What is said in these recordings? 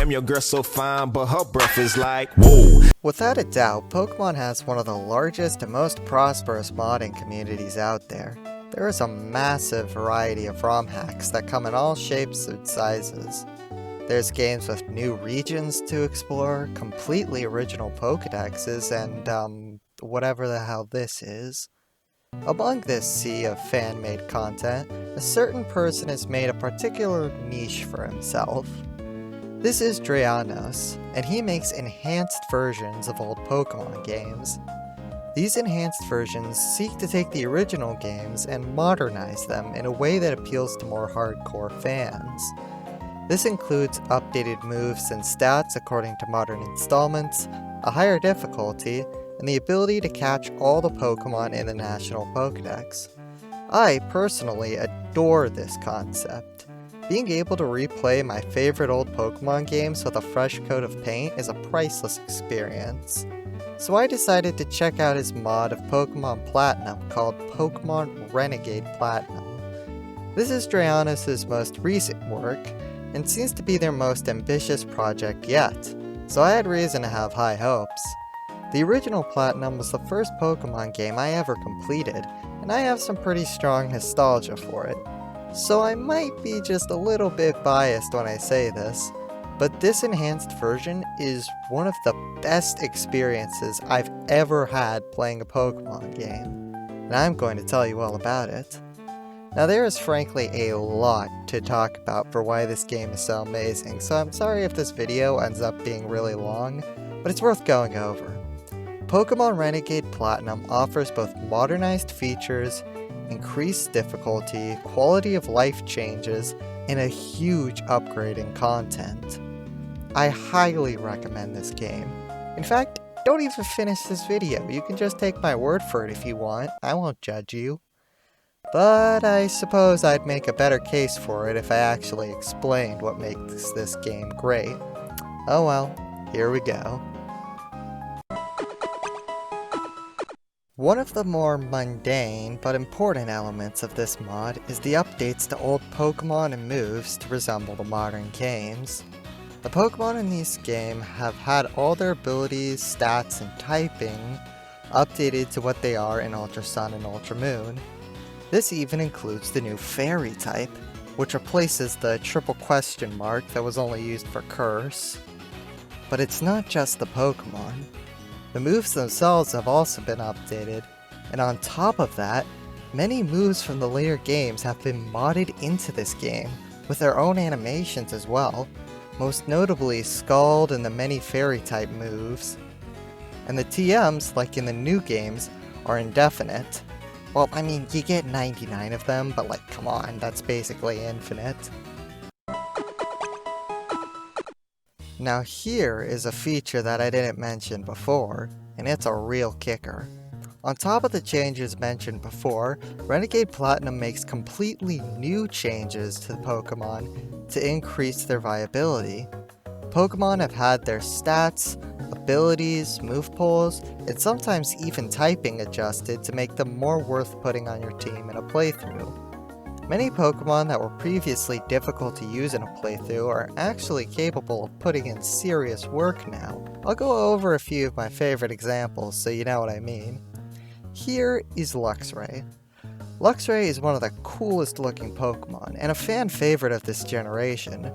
Damn, your girl so fine, but her breath is like, whoa. Without a doubt, Pokemon has one of the largest and most prosperous modding communities out there. There is a massive variety of ROM hacks that come in all shapes and sizes. There's games with new regions to explore, completely original Pokedexes, and whatever the hell this is. Among this sea of fan-made content, a certain person has made a particular niche for himself. This is Drayanos, and he makes enhanced versions of old Pokemon games. These enhanced versions seek to take the original games and modernize them in a way that appeals to more hardcore fans. This includes updated moves and stats according to modern installments, a higher difficulty, and the ability to catch all the Pokemon in the National Pokedex. I personally adore this concept. Being able to replay my favorite old Pokemon games with a fresh coat of paint is a priceless experience. So I decided to check out his mod of Pokemon Platinum called Pokemon Renegade Platinum. This is Drayanos' most recent work, and seems to be their most ambitious project yet, so I had reason to have high hopes. The original Platinum was the first Pokemon game I ever completed, and I have some pretty strong nostalgia for it. So I might be just a little bit biased when I say this, but this enhanced version is one of the best experiences I've ever had playing a Pokemon game, and I'm going to tell you all about it. Now there is frankly a lot to talk about for why this game is so amazing, so I'm sorry if this video ends up being really long, but it's worth going over. Pokemon Renegade Platinum offers both modernized features, increased difficulty, quality of life changes, and a huge upgrade in content. I highly recommend this game. In fact, don't even finish this video, you can just take my word for it if you want, I won't judge you. But I suppose I'd make a better case for it if I actually explained what makes this game great. Oh well, here we go. One of the more mundane but important elements of this mod is the updates to old Pokemon and moves to resemble the modern games. The Pokemon in this game have had all their abilities, stats, and typing updated to what they are in Ultra Sun and Ultra Moon. This even includes the new Fairy type, which replaces the triple question mark that was only used for Curse. But it's not just the Pokemon. The moves themselves have also been updated, and on top of that, many moves from the later games have been modded into this game, with their own animations as well, most notably Scald and the many Fairy type moves. And the TMs, like in the new games, are indefinite. Well, I mean, you get 99 of them, but like, come on, that's basically infinite. Now here is a feature that I didn't mention before, and it's a real kicker. On top of the changes mentioned before, Renegade Platinum makes completely new changes to the Pokemon to increase their viability. Pokemon have had their stats, abilities, move pools, and sometimes even typing adjusted to make them more worth putting on your team in a playthrough. Many Pokemon that were previously difficult to use in a playthrough are actually capable of putting in serious work now. I'll go over a few of my favorite examples so you know what I mean. Here is Luxray. Luxray is one of the coolest looking Pokemon, and a fan favorite of this generation,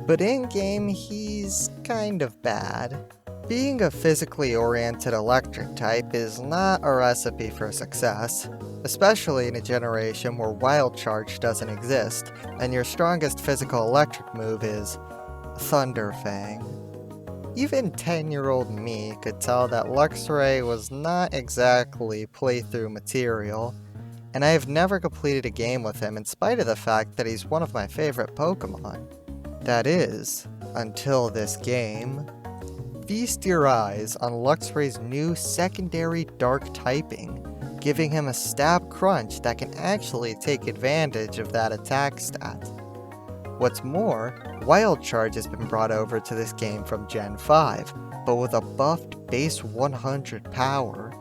but in-game he's kind of bad. Being a physically oriented electric type is not a recipe for success, especially in a generation where Wild Charge doesn't exist, and your strongest physical electric move is Thunder Fang. Even 10-year-old me could tell that Luxray was not exactly playthrough material, and I have never completed a game with him in spite of the fact that he's one of my favorite Pokemon. That is, until this game. Feast your eyes on Luxray's new secondary dark typing, giving him a stab crunch that can actually take advantage of that attack stat. What's more, Wild Charge has been brought over to this game from Gen 5, but with a buffed base 100 power.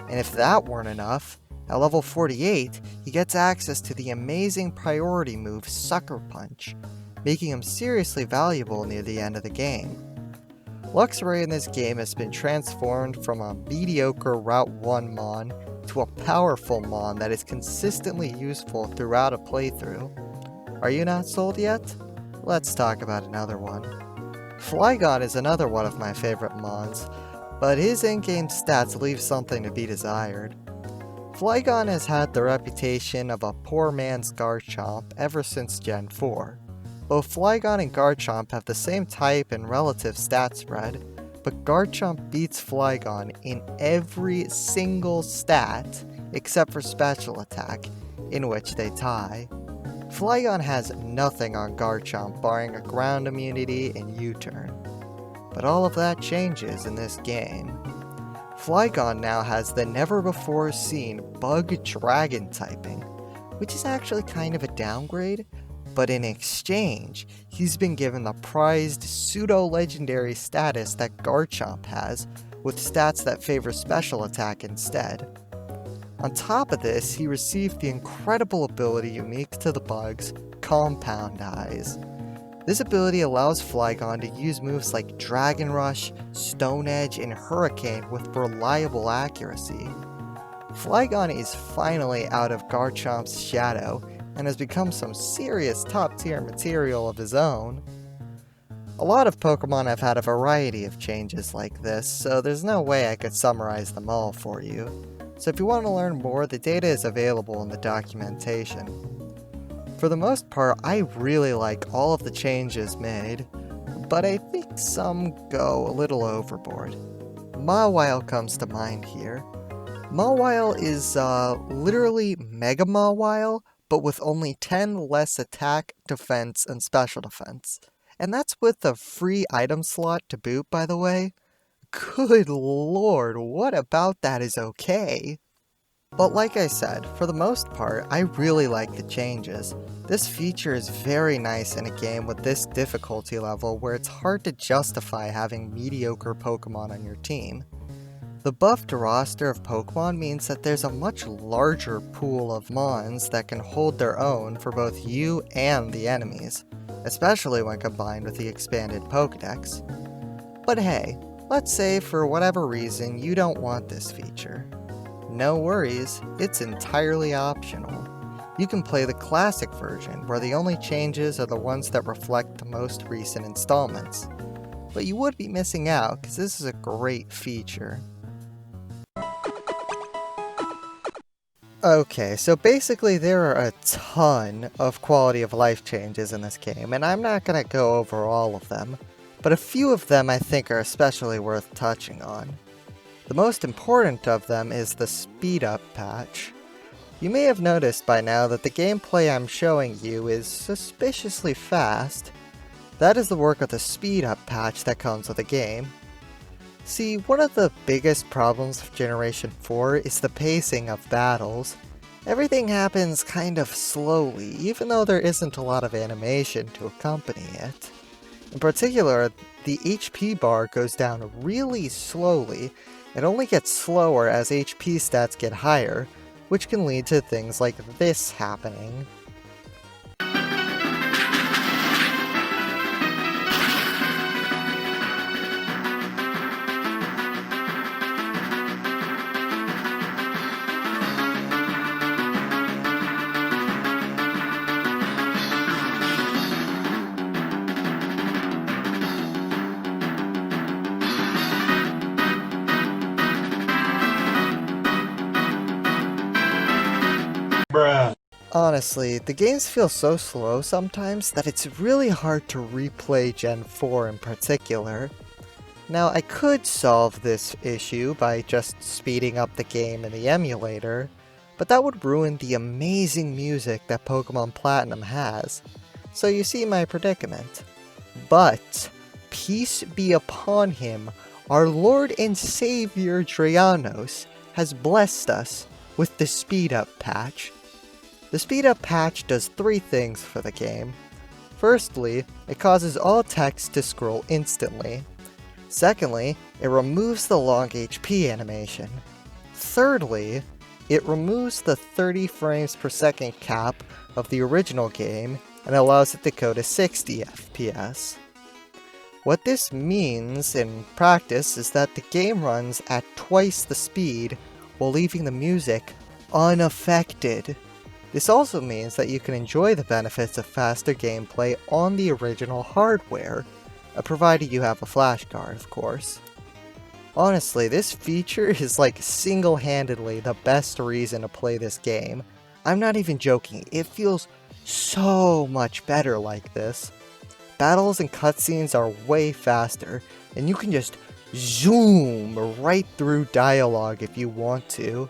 And if that weren't enough, at level 48, he gets access to the amazing priority move Sucker Punch. making him seriously valuable near the end of the game. Luxray in this game has been transformed from a mediocre Route 1 Mon to a powerful Mon that is consistently useful throughout a playthrough. Are you not sold yet? Let's talk about another one. Flygon is another one of my favorite Mons, but his in-game stats leave something to be desired. Flygon has had the reputation of a poor man's Garchomp ever since Gen 4. Both Flygon and Garchomp have the same type and relative stat spread, but Garchomp beats Flygon in every single stat except for special attack, in which they tie. Flygon has nothing on Garchomp barring a ground immunity and U-turn. But all of that changes in this game. Flygon now has the never-before-seen Bug Dragon typing, which is actually kind of a downgrade, but in exchange, he's been given the prized pseudo-legendary status that Garchomp has, with stats that favor special attack instead. On top of this, he received the incredible ability unique to the bugs, Compound Eyes. This ability allows Flygon to use moves like Dragon Rush, Stone Edge, and Hurricane with reliable accuracy. Flygon is finally out of Garchomp's shadow, and has become some serious top-tier material of his own. A lot of Pokemon have had a variety of changes like this, so there's no way I could summarize them all for you. So if you want to learn more, the data is available in the documentation. For the most part, I really like all of the changes made, but I think some go a little overboard. Mawile comes to mind here. Mawile is literally Mega Mawile, but with only 10 less attack, defense, and special defense. And that's with a free item slot to boot, by the way. Good lord, what about that is okay? But like I said, for the most part, I really like the changes. This feature is very nice in a game with this difficulty level where it's hard to justify having mediocre Pokemon on your team. The buffed roster of Pokemon means that there's a much larger pool of Mons that can hold their own for both you and the enemies, especially when combined with the expanded Pokedex. But hey, let's say for whatever reason you don't want this feature. No worries, it's entirely optional. You can play the classic version, where the only changes are the ones that reflect the most recent installments. But you would be missing out, because this is a great feature. Okay, so basically there are a ton of quality of life changes in this game, and I'm not going to go over all of them, but a few of them I think are especially worth touching on. The most important of them is the speed up patch. You may have noticed by now that the gameplay I'm showing you is suspiciously fast. That is the work of the speed up patch that comes with the game. See, one of the biggest problems of Generation 4 is the pacing of battles. Everything happens kind of slowly, even though there isn't a lot of animation to accompany it. In particular, the HP bar goes down really slowly. It only gets slower as HP stats get higher, which can lead to things like this happening. Honestly, the games feel so slow sometimes that it's really hard to replay Gen 4 in particular. Now, I could solve this issue by just speeding up the game in the emulator, but that would ruin the amazing music that Pokemon Platinum has. So you see my predicament. But, peace be upon him, our Lord and Savior Drayanos has blessed us with the speed up patch. The speed up patch does 3 things for the game. Firstly, it causes all text to scroll instantly. Secondly, it removes the long HP animation. Thirdly, it removes the 30 frames per second cap of the original game and allows it to go to 60 FPS. What this means in practice is that the game runs at twice the speed while leaving the music unaffected. This also means that you can enjoy the benefits of faster gameplay on the original hardware, provided you have a flash card, of course. Honestly, this feature is like single-handedly the best reason to play this game. I'm not even joking, it feels so much better like this. Battles and cutscenes are way faster, and you can just zoom right through dialogue if you want to.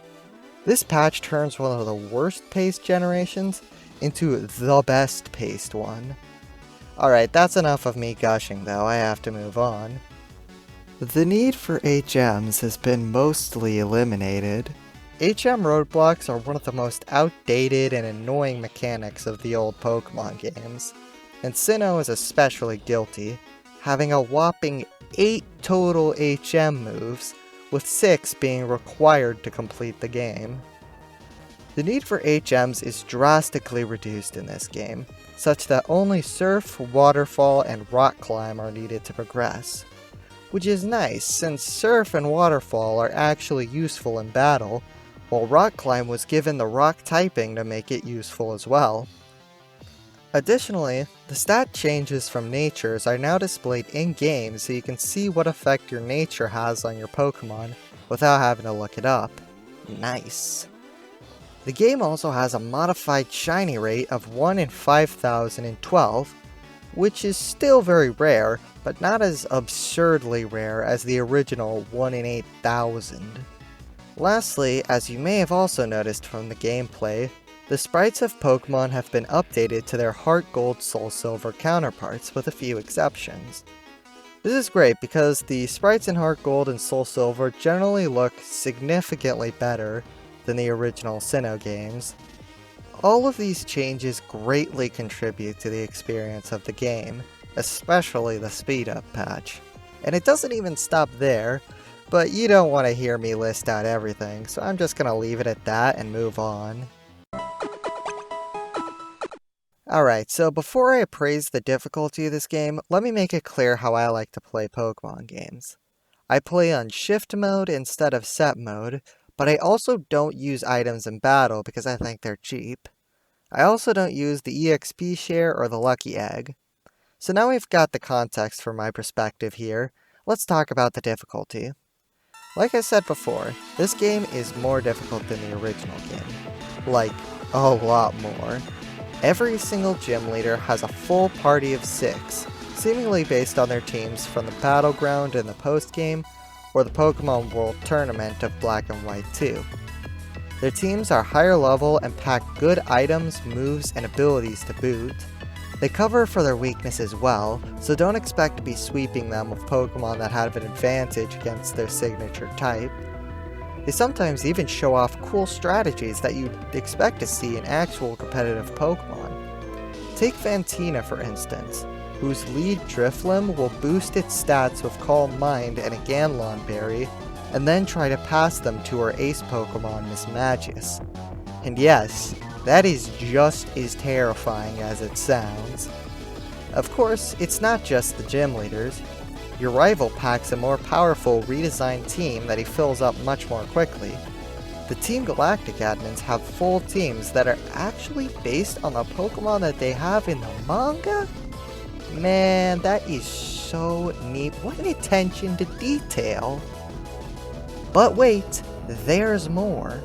This patch turns one of the worst paced generations into the best paced one. Alright, that's enough of me gushing though, I have to move on. The need for HMs has been mostly eliminated. HM roadblocks are one of the most outdated and annoying mechanics of the old Pokemon games, and Sinnoh is especially guilty, having a whopping 8 total HM moves, with 6 being required to complete the game. The need for HMs is drastically reduced in this game, such that only Surf, Waterfall, and Rock Climb are needed to progress. Which is nice, since Surf and Waterfall are actually useful in battle, while Rock Climb was given the rock typing to make it useful as well. Additionally, the stat changes from natures are now displayed in-game so you can see what effect your nature has on your Pokemon without having to look it up. Nice. The game also has a modified shiny rate of 1 in 5,012, which is still very rare, but not as absurdly rare as the original 1 in 8,000. Lastly, as you may have also noticed from the gameplay, the sprites of Pokemon have been updated to their Heart Gold Soul Silver counterparts, with a few exceptions. This is great because the sprites in Heart Gold and Soul Silver generally look significantly better than the original Sinnoh games. All of these changes greatly contribute to the experience of the game, especially the speed up patch. And it doesn't even stop there, but you don't want to hear me list out everything, so I'm just gonna leave it at that and move on. Alright, so before I appraise the difficulty of this game, let me make it clear how I like to play Pokemon games. I play on Shift mode instead of Set mode, but I also don't use items in battle because I think they're cheap. I also don't use the EXP share or the Lucky Egg. So now we've got the context for my perspective here, let's talk about the difficulty. Like I said before, this game is more difficult than the original game. Like, a lot more. Every single gym leader has a full party of 6, seemingly based on their teams from the Battleground in the post-game, or the Pokemon World Tournament of Black and White 2. Their teams are higher level and pack good items, moves, and abilities to boot. They cover for their weaknesses well, so don't expect to be sweeping them with Pokemon that have an advantage against their signature type. They sometimes even show off cool strategies that you'd expect to see in actual competitive Pokemon. Take Fantina for instance, whose lead Drifloon will boost its stats with Calm Mind and a Ganlon Berry, and then try to pass them to her ace Pokemon Mismagius. And yes, that is just as terrifying as it sounds. Of course, it's not just the gym leaders. Your rival packs a more powerful redesigned team that he fills up much more quickly. The Team Galactic admins have full teams that are actually based on the Pokemon that they have in the manga? Man, that is so neat. What an attention to detail. But wait, there's more.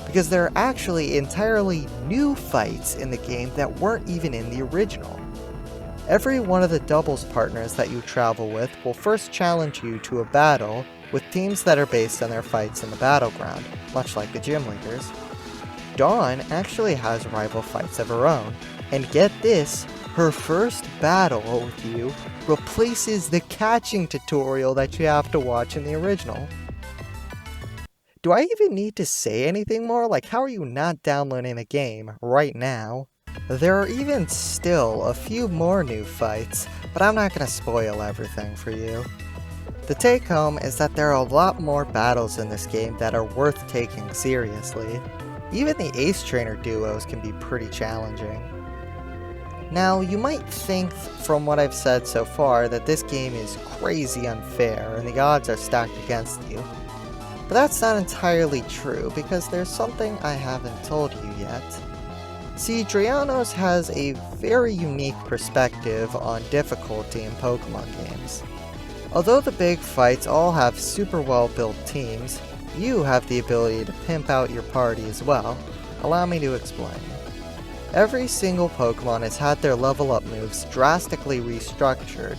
Because there are actually entirely new fights in the game that weren't even in the original. Every one of the doubles partners that you travel with will first challenge you to a battle with teams that are based on their fights in the battleground, much like the gym leaders. Dawn actually has rival fights of her own, and get this, her first battle with you replaces the catching tutorial that you have to watch in the original. Do I even need to say anything more? Like, how are you not downloading the game right now? There are even still a few more new fights, but I'm not going to spoil everything for you. The take home is that there are a lot more battles in this game that are worth taking seriously. Even the Ace Trainer duos can be pretty challenging. Now, you might think from what I've said so far that this game is crazy unfair and the odds are stacked against you. But that's not entirely true, because there's something I haven't told you yet. See, Drayanos has a very unique perspective on difficulty in Pokemon games. Although the big fights all have super well-built teams, you have the ability to pimp out your party as well. Allow me to explain. Every single Pokemon has had their level up moves drastically restructured,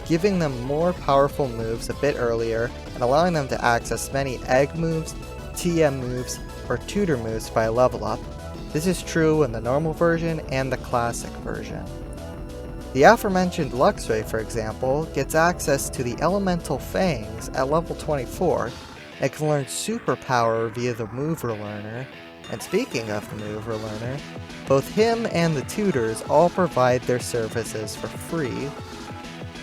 giving them more powerful moves a bit earlier and allowing them to access many egg moves, TM moves, or tutor moves by level up. This is true in the normal version and the classic version. The aforementioned Luxray, for example, gets access to the Elemental Fangs at level 24 and can learn Superpower via the Move Relearner. And speaking of the Move Relearner, both him and the tutors all provide their services for free.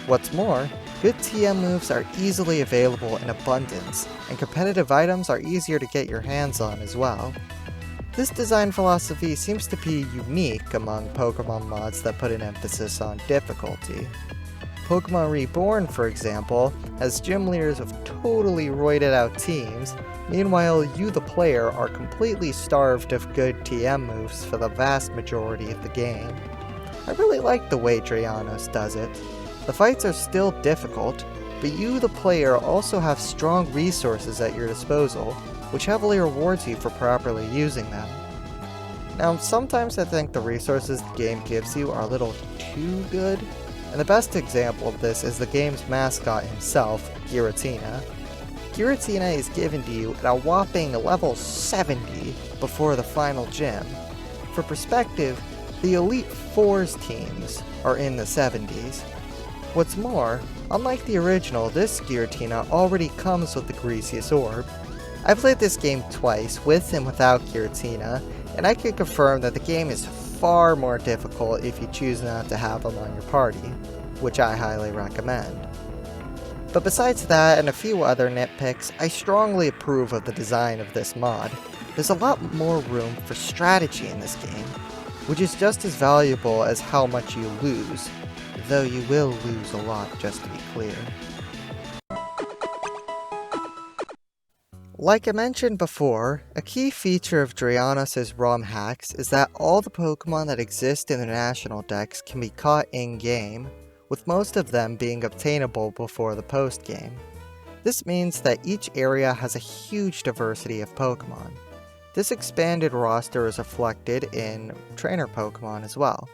What's more, good TM moves are easily available in abundance, and competitive items are easier to get your hands on as well. This design philosophy seems to be unique among Pokemon mods that put an emphasis on difficulty. Pokemon Reborn, for example, has gym leaders of totally roided out teams, meanwhile you the player are completely starved of good TM moves for the vast majority of the game. I really like the way Drayanos does it. The fights are still difficult, but you the player also have strong resources at your disposal, which heavily rewards you for properly using them. Now, sometimes I think the resources the game gives you are a little too good, and the best example of this is the game's mascot himself, Giratina. Giratina is given to you at a whopping level 70 before the final gym. For perspective, the Elite Fours teams are in the 70s. What's more, unlike the original, this Giratina already comes with the Greasiest Orb. I've played this game twice, with and without Giratina, and I can confirm that the game is far more difficult if you choose not to have him on your party, which I highly recommend. But besides that and a few other nitpicks, I strongly approve of the design of this mod. There's a lot more room for strategy in this game, which is just as valuable as how much you lose, though you will lose a lot, just to be clear. Like I mentioned before, a key feature of Drayanos' ROM hacks is that all the Pokemon that exist in the National Dex can be caught in-game, with most of them being obtainable before the post-game. This means that each area has a huge diversity of Pokemon. This expanded roster is reflected in trainer Pokemon as well.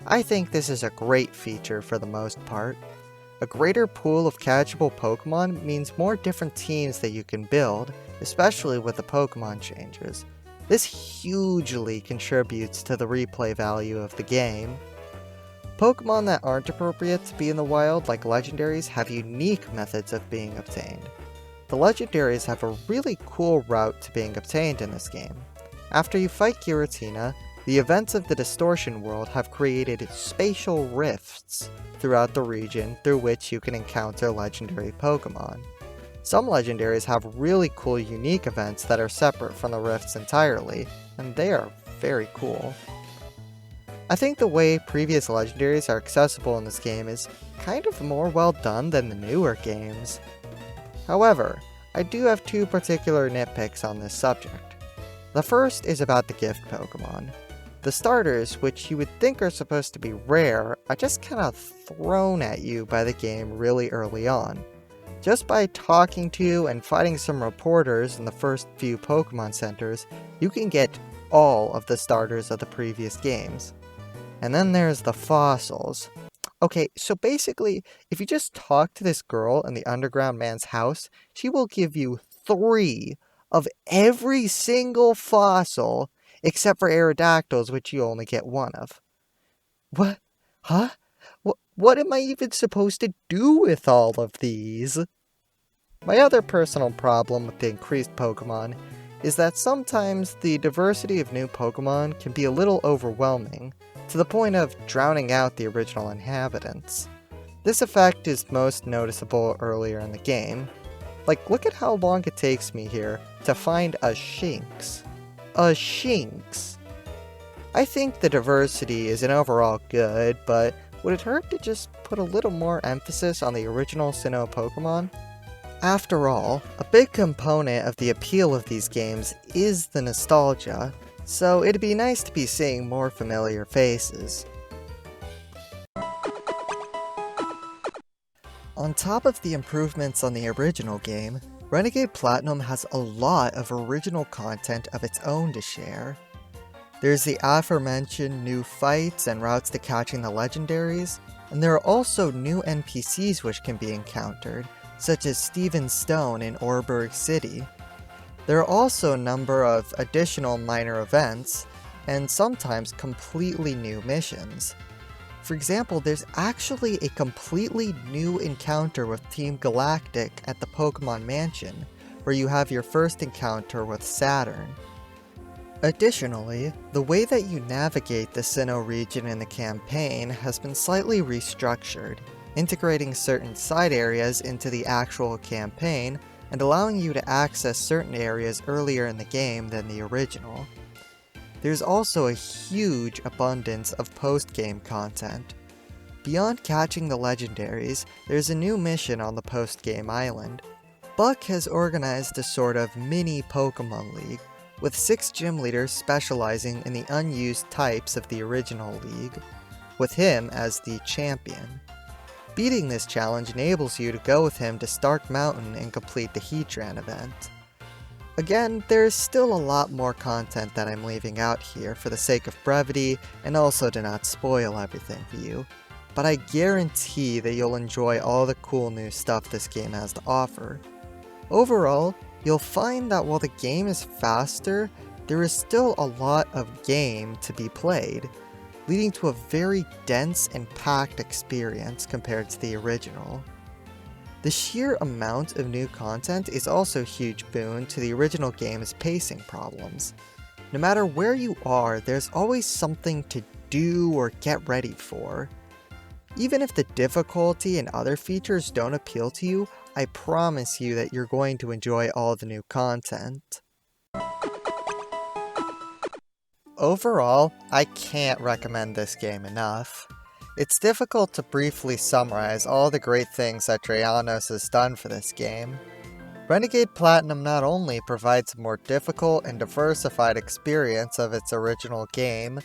I think this is a great feature for the most part. A greater pool of catchable Pokemon means more different teams that you can build, especially with the Pokemon changes. This hugely contributes to the replay value of the game. Pokemon that aren't appropriate to be in the wild, like legendaries, have unique methods of being obtained. The legendaries have a really cool route to being obtained in this game. After you fight Giratina, the events of the Distortion World have created spatial rifts throughout the region through which you can encounter legendary Pokemon. Some legendaries have really cool unique events that are separate from the rifts entirely, and they are very cool. I think the way previous legendaries are accessible in this game is kind of more well done than the newer games. However, I do have two particular nitpicks on this subject. The first is about the gift Pokemon. The starters, which you would think are supposed to be rare, are just kinda thrown at you by the game really early on. Just by talking to and fighting some reporters in the first few Pokemon centers, you can get all of the starters of the previous games. And then there's the fossils. Okay, so basically, if you just talk to this girl in the underground man's house, she will give you 3 of every single fossil, except for Aerodactyls, which you only get 1 of. What? Huh? What am I even supposed to do with all of these? My other personal problem with the increased Pokemon is that sometimes the diversity of new Pokemon can be a little overwhelming, to the point of drowning out the original inhabitants. This effect is most noticeable earlier in the game. Like, look at how long it takes me here to find a Shinx. A Shinx! I think the diversity is an overall good, but would it hurt to just put a little more emphasis on the original Sinnoh Pokemon? After all, a big component of the appeal of these games is the nostalgia, so it'd be nice to be seeing more familiar faces. On top of the improvements on the original game, Renegade Platinum has a lot of original content of its own to share. There's the aforementioned new fights and routes to catching the legendaries, and there are also new NPCs which can be encountered, such as Steven Stone in Orberg City. There are also a number of additional minor events, and sometimes completely new missions. For example, there's actually a completely new encounter with Team Galactic at the Pokemon Mansion, where you have your first encounter with Saturn. Additionally, the way that you navigate the Sinnoh region in the campaign has been slightly restructured, integrating certain side areas into the actual campaign and allowing you to access certain areas earlier in the game than the original. There's also a huge abundance of post-game content. Beyond catching the legendaries, there's a new mission on the post-game island. Buck has organized a sort of mini Pokemon League, with 6 gym leaders specializing in the unused types of the original league, with him as the champion. Beating this challenge enables you to go with him to Stark Mountain and complete the Heatran event. Again, there's still a lot more content that I'm leaving out here for the sake of brevity and also to not spoil everything for you, but I guarantee that you'll enjoy all the cool new stuff this game has to offer. Overall, you'll find that while the game is faster, there is still a lot of game to be played, leading to a very dense and packed experience compared to the original. The sheer amount of new content is also a huge boon to the original game's pacing problems. No matter where you are, there's always something to do or get ready for. Even if the difficulty and other features don't appeal to you, I promise you that you're going to enjoy all the new content. Overall, I can't recommend this game enough. It's difficult to briefly summarize all the great things that Drayanos has done for this game. Renegade Platinum not only provides a more difficult and diversified experience of its original game,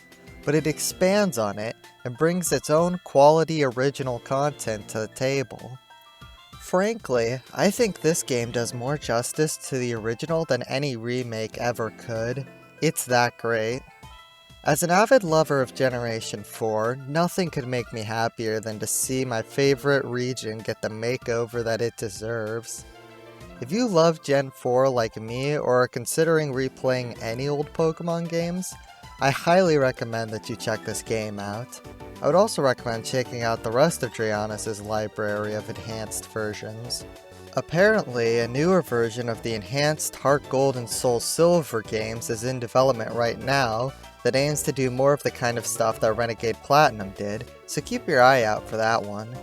but it expands on it and brings its own quality original content to the table. Frankly, I think this game does more justice to the original than any remake ever could. It's that great. As an avid lover of Generation 4, nothing could make me happier than to see my favorite region get the makeover that it deserves. If you love Gen 4 like me or are considering replaying any old Pokemon games, I highly recommend that you check this game out. I would also recommend checking out the rest of Drayanos' library of enhanced versions. Apparently, a newer version of the enhanced Heart Gold and Soul Silver games is in development right now that aims to do more of the kind of stuff that Renegade Platinum did, so keep your eye out for that one.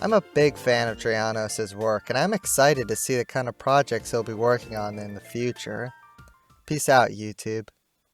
I'm a big fan of Drayanos' work, and I'm excited to see the kind of projects he'll be working on in the future. Peace out, YouTube.